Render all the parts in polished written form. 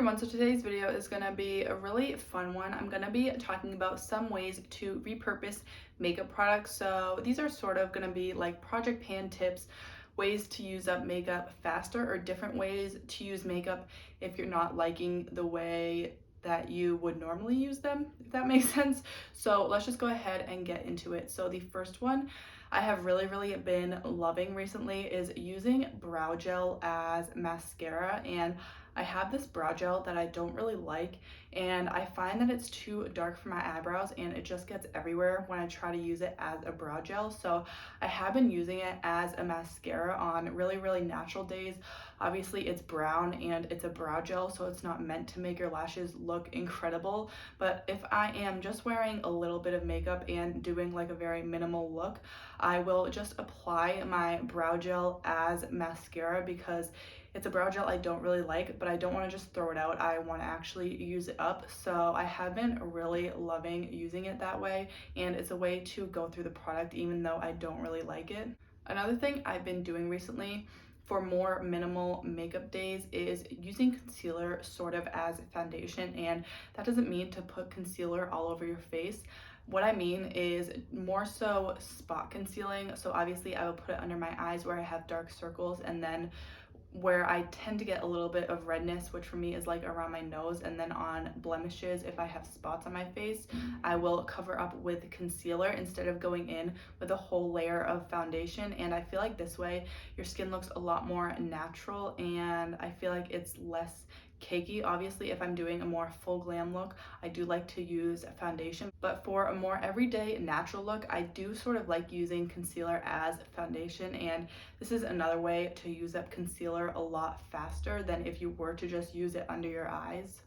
everyone, so today's video is going to be a really fun one. I'm going to be talking about some ways to repurpose makeup products. So these are sort of going to be like project pan tips, ways to use up makeup faster, or different ways to use makeup if you're not liking the way that you would normally use them, if that makes sense. So let's just go ahead and get into it. So the first one I have really been loving recently is using brow gel as mascara. And I have this brow gel that I don't really like, and I find that it's too dark for my eyebrows and it just gets everywhere when I try to use it as a brow gel. So I have been using it as a mascara on really natural days. Obviously it's brown and it's a brow gel, so it's not meant to make your lashes look incredible. But if I am just wearing a little bit of makeup and doing like a very minimal look, I will just apply my brow gel as mascara because it's a brow gel I don't really like, but I don't want to just throw it out. I want to actually use it up. So I have been really loving using it that way, and it's a way to go through the product even though I don't really like it. Another thing I've been doing recently for more minimal makeup days is using concealer sort of as foundation, and that doesn't mean to put concealer all over your face. What I mean is more so spot concealing. So obviously I will put it under my eyes where I have dark circles, and then where I tend to get a little bit of redness, which for me is like around my nose, and then on blemishes, if I have spots on my face, I will cover up with concealer instead of going in with a whole layer of foundation. And I feel like this way your skin looks a lot more natural, and I feel like it's less cakey. Obviously, if I'm doing a more full glam look, I do like to use foundation, but for a more everyday natural look, I do sort of like using concealer as foundation. And this is another way to use up concealer a lot faster than if you were to just use it under your eyes.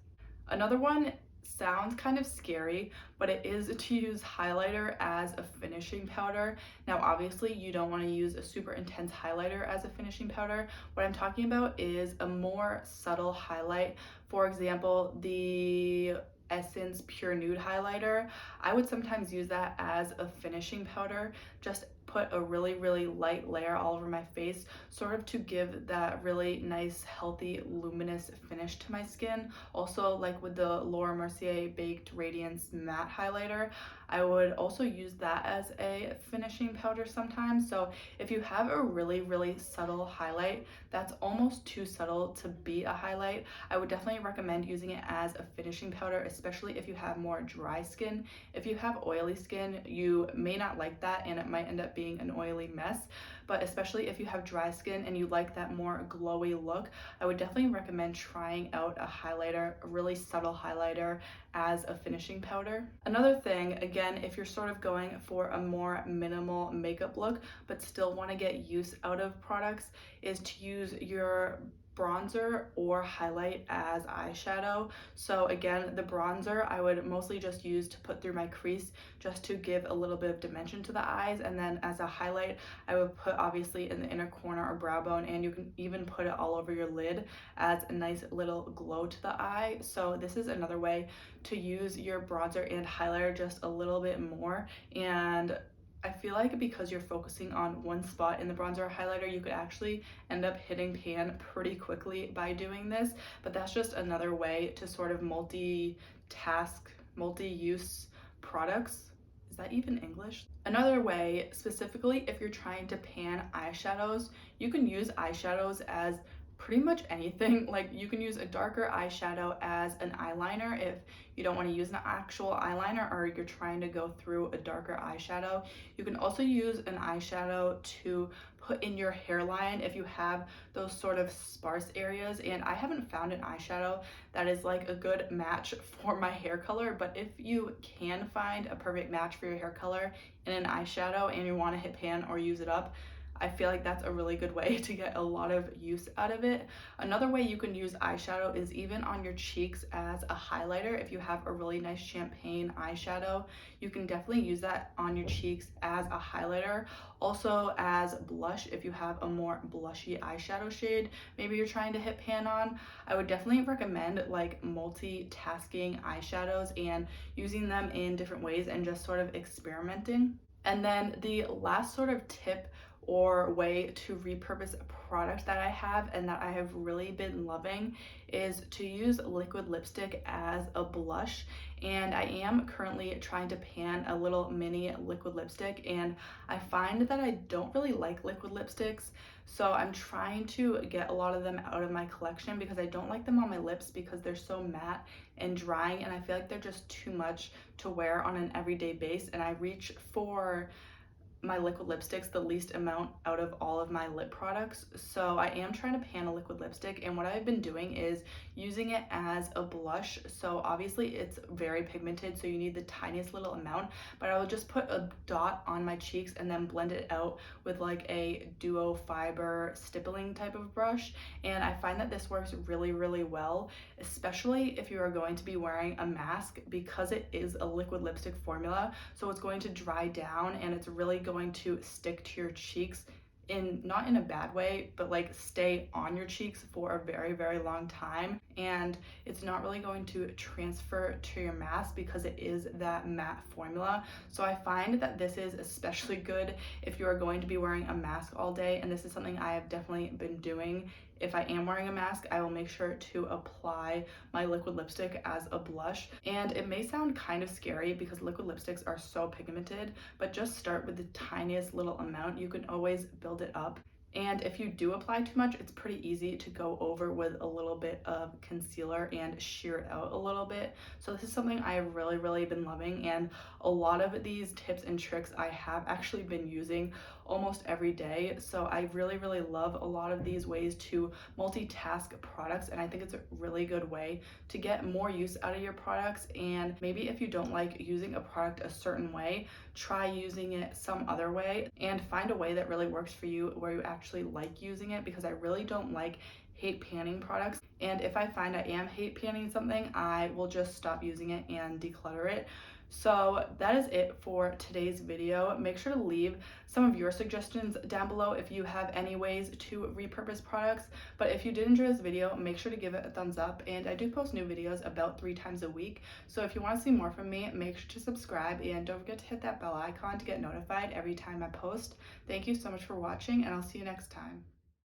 Another one sounds kind of scary, but it is to use highlighter as a finishing powder. Now obviously you don't want to use a super intense highlighter as a finishing powder. What I'm talking about is a more subtle highlight. For example, the Essence Pure Nude highlighter, I would sometimes use that as a finishing powder. Just put a really light layer all over my face, sort of to give that really nice, healthy, luminous finish to my skin. Also, like with the Laura Mercier Baked Radiance Matte Highlighter, I would also use that as a finishing powder sometimes. So if you have a really subtle highlight that's almost too subtle to be a highlight, I would definitely recommend using it as a finishing powder, especially if you have more dry skin. If you have oily skin, you may not like that and it might end up being an oily mess. But especially if you have dry skin and you like that more glowy look, I would definitely recommend trying out a highlighter, a really subtle highlighter as a finishing powder. Another thing, again, if you're sort of going for a more minimal makeup look but still want to get use out of products, is to use your bronzer or highlight as eyeshadow. So again, the bronzer I would mostly just use to put through my crease, just to give a little bit of dimension to the eyes, and then as a highlight I would put obviously in the inner corner or brow bone, and you can even put it all over your lid as a nice little glow to the eye. So this is another way to use your bronzer and highlighter just a little bit more. And I feel like because you're focusing on one spot in the bronzer or highlighter, you could actually end up hitting pan pretty quickly by doing this. But that's just another way to sort of multi-task, multi-use products. Is that even English? Another way, specifically if you're trying to pan eyeshadows, you can use eyeshadows as pretty much anything. Like you can use a darker eyeshadow as an eyeliner if you don't want to use an actual eyeliner or you're trying to go through a darker eyeshadow. You can also use an eyeshadow to put in your hairline if you have those sort of sparse areas. And I haven't found an eyeshadow that is like a good match for my hair color, but if you can find a perfect match for your hair color in an eyeshadow and you want to hit pan or use it up, I feel like that's a really good way to get a lot of use out of it. Another way you can use eyeshadow is even on your cheeks as a highlighter. If you have a really nice champagne eyeshadow, you can definitely use that on your cheeks as a highlighter. Also as blush, if you have a more blushy eyeshadow shade maybe you're trying to hit pan on, I would definitely recommend like multitasking eyeshadows and using them in different ways and just sort of experimenting. And then the last sort of tip or way to repurpose a product that I have and that I have really been loving is to use liquid lipstick as a blush. And I am currently trying to pan a little mini liquid lipstick, and I find that I don't really like liquid lipsticks, so I'm trying to get a lot of them out of my collection because I don't like them on my lips because they're so matte and drying, and I feel like they're just too much to wear on an everyday base, and I reach for my liquid lipsticks the least amount out of all of my lip products. So I am trying to pan a liquid lipstick, and what I've been doing is using it as a blush. So obviously it's very pigmented, so you need the tiniest little amount, but I will just put a dot on my cheeks and then blend it out with like a duo fiber stippling type of brush. And I find that this works really, really well, especially if you are going to be wearing a mask, because it is a liquid lipstick formula, so it's going to dry down and it's really going to stick to your cheeks, in not in a bad way, but like stay on your cheeks for a very, very long time, and it's not really going to transfer to your mask because it is that matte formula. So I find that this is especially good if you are going to be wearing a mask all day, and this is something I have definitely been doing. If I am wearing a mask, I will make sure to apply my liquid lipstick as a blush. And it may sound kind of scary because liquid lipsticks are so pigmented, but just start with the tiniest little amount. You can always build it up. And if you do apply too much, it's pretty easy to go over with a little bit of concealer and sheer it out a little bit. So this is something I've really, really been loving, and a lot of these tips and tricks I have actually been using almost every day. So I really, really love a lot of these ways to multitask products, and I think it's a really good way to get more use out of your products. And maybe if you don't like using a product a certain way, try using it some other way and find a way that really works for you where you actually like using it, because I really don't like hate panning products. And if I find I am hate panning something, I will just stop using it and declutter it. So that is it for today's video. Make sure to leave some of your suggestions down below if you have any ways to repurpose products. But if you did enjoy this video, make sure to give it a thumbs up. And I do post new videos about 3 times a week. So if you want to see more from me, make sure to subscribe, and don't forget to hit that bell icon to get notified every time I post. Thank you so much for watching, and I'll see you next time.